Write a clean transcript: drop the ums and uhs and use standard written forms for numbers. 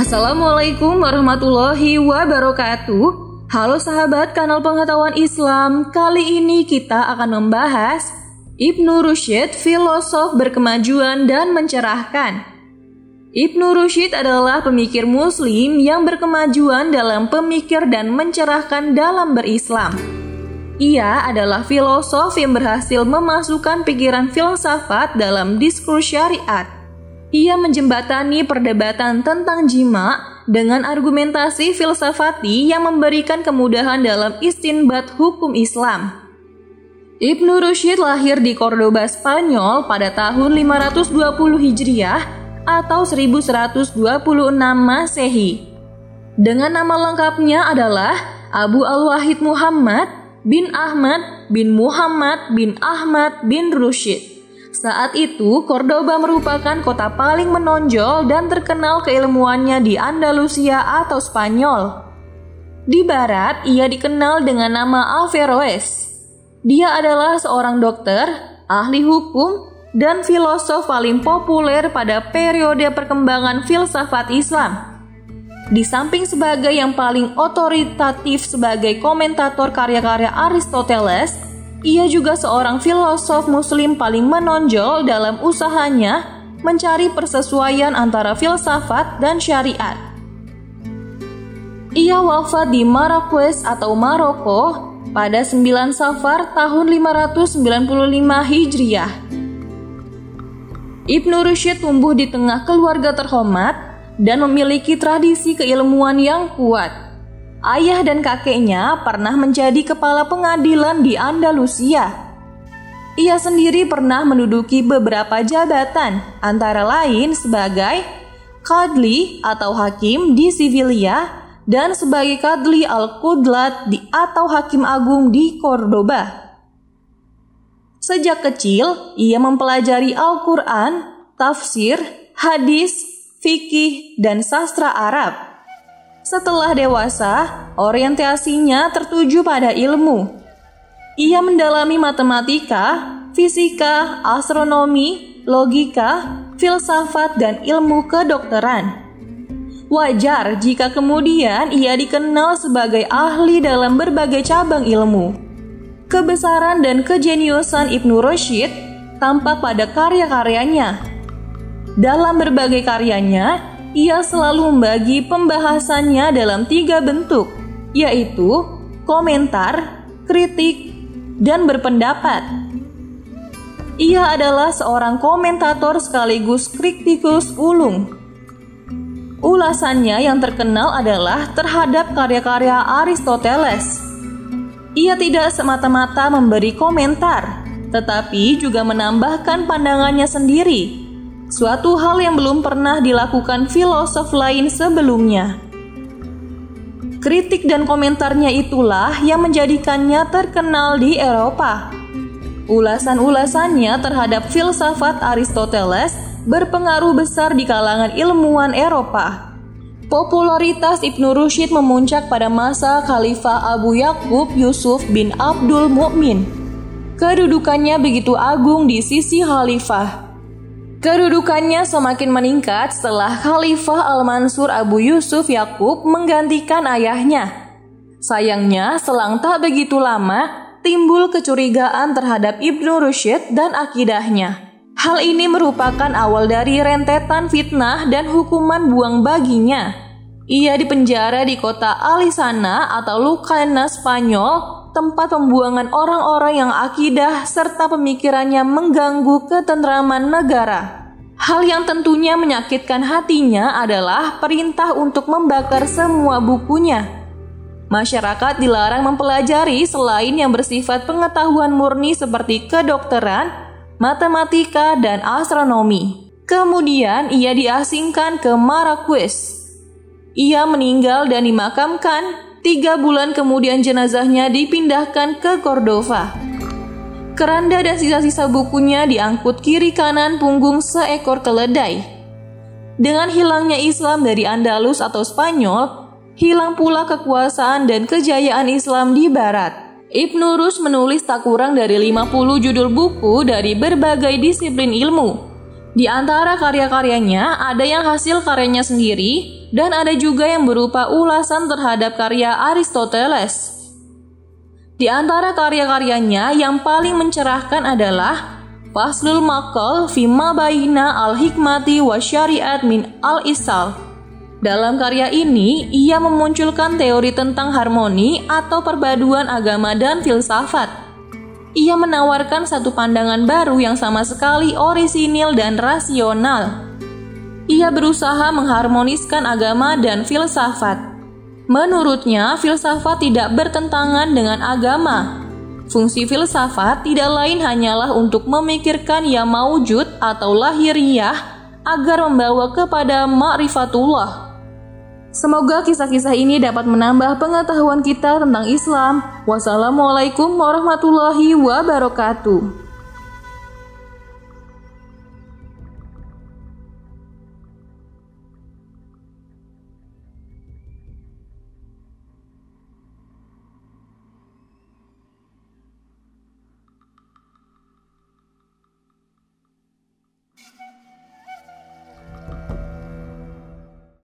Assalamualaikum warahmatullahi wabarakatuh. Halo sahabat kanal pengetahuan Islam. Kali ini kita akan membahas Ibnu Rushd, filosof berkemajuan dan mencerahkan. Ibnu Rushd adalah pemikir muslim yang berkemajuan dalam pemikir dan mencerahkan dalam berislam. Ia adalah filosof yang berhasil memasukkan pikiran filsafat dalam diskursus syariat. Ia menjembatani perdebatan tentang jima dengan argumentasi filsafati yang memberikan kemudahan dalam istinbat hukum Islam. Ibnu Rushd lahir di Cordoba, Spanyol pada tahun 520 Hijriah atau 1126 Masehi. Dengan nama lengkapnya adalah Abu Al-Wahid Muhammad bin Ahmad bin Muhammad bin Ahmad bin Rushd. Saat itu, Cordoba merupakan kota paling menonjol dan terkenal keilmuannya di Andalusia atau Spanyol. Di barat, ia dikenal dengan nama Averroes. Dia adalah seorang dokter, ahli hukum, dan filosof paling populer pada periode perkembangan filsafat Islam. Di samping sebagai yang paling otoritatif sebagai komentator karya-karya Aristoteles, ia juga seorang filosof muslim paling menonjol dalam usahanya mencari persesuaian antara filsafat dan syariat. Ia wafat di Marrakesh atau Maroko pada 9 Safar tahun 595 Hijriah. Ibnu Rushd tumbuh di tengah keluarga terhormat dan memiliki tradisi keilmuan yang kuat. Ayah dan kakeknya pernah menjadi kepala pengadilan di Andalusia. Ia sendiri pernah menduduki beberapa jabatan, antara lain sebagai Qadli atau hakim di Sevilla dan sebagai Qadli al-Qudlat atau hakim agung di Cordoba. Sejak kecil, ia mempelajari Al-Quran, tafsir, hadis, fikih, dan sastra Arab. Setelah dewasa, orientasinya tertuju pada ilmu. Ia mendalami matematika, fisika, astronomi, logika, filsafat, dan ilmu kedokteran. Wajar jika kemudian ia dikenal sebagai ahli dalam berbagai cabang ilmu. Kebesaran dan kejeniusan Ibnu Rushd tampak pada karya-karyanya. Dalam berbagai karyanya, ia selalu membagi pembahasannya dalam 3 bentuk, yaitu komentar, kritik, dan berpendapat. Ia adalah seorang komentator sekaligus kritikus ulung. Ulasannya yang terkenal adalah terhadap karya-karya Aristoteles. Ia tidak semata-mata memberi komentar, tetapi juga menambahkan pandangannya sendiri. Suatu hal yang belum pernah dilakukan filosof lain sebelumnya. Kritik dan komentarnya itulah yang menjadikannya terkenal di Eropa. Ulasan-ulasannya terhadap filsafat Aristoteles berpengaruh besar di kalangan ilmuwan Eropa. Popularitas Ibnu Rushd memuncak pada masa Khalifah Abu Yaqub Yusuf bin Abdul Mu'min. Kedudukannya begitu agung di sisi khalifah. Kedudukannya semakin meningkat setelah Khalifah Al-Mansur Abu Yusuf Yaqub menggantikan ayahnya. Sayangnya, selang tak begitu lama, timbul kecurigaan terhadap Ibnu Rushd dan akidahnya. Hal ini merupakan awal dari rentetan fitnah dan hukuman buang baginya. Ia dipenjara di kota Alisana atau Lucena, Spanyol, tempat pembuangan orang-orang yang akidah serta pemikirannya mengganggu ketentraman negara. Hal yang tentunya menyakitkan hatinya adalah perintah untuk membakar semua bukunya. Masyarakat dilarang mempelajari selain yang bersifat pengetahuan murni seperti kedokteran, matematika, dan astronomi. Kemudian ia diasingkan ke Marrakesh. Ia meninggal dan dimakamkan. 3 bulan kemudian jenazahnya dipindahkan ke Cordoba. Keranda dan sisa-sisa bukunya diangkut kiri kanan punggung seekor keledai. Dengan hilangnya Islam dari Andalus atau Spanyol, hilang pula kekuasaan dan kejayaan Islam di barat. Ibnu Rushd menulis tak kurang dari 50 judul buku dari berbagai disiplin ilmu. Di antara karya-karyanya ada yang hasil karyanya sendiri dan ada juga yang berupa ulasan terhadap karya Aristoteles. Di antara karya-karyanya yang paling mencerahkan adalah Faslul Maqal fi ma baina al-hikmati wa syariat min al-isal. Dalam karya ini, ia memunculkan teori tentang harmoni atau perpaduan agama dan filsafat. Ia menawarkan satu pandangan baru yang sama sekali orisinil dan rasional. Ia berusaha mengharmoniskan agama dan filsafat. Menurutnya, filsafat tidak bertentangan dengan agama. Fungsi filsafat tidak lain hanyalah untuk memikirkan yang maujud atau lahiriah agar membawa kepada ma'rifatullah. Semoga kisah-kisah ini dapat menambah pengetahuan kita tentang Islam. Wassalamualaikum warahmatullahi wabarakatuh.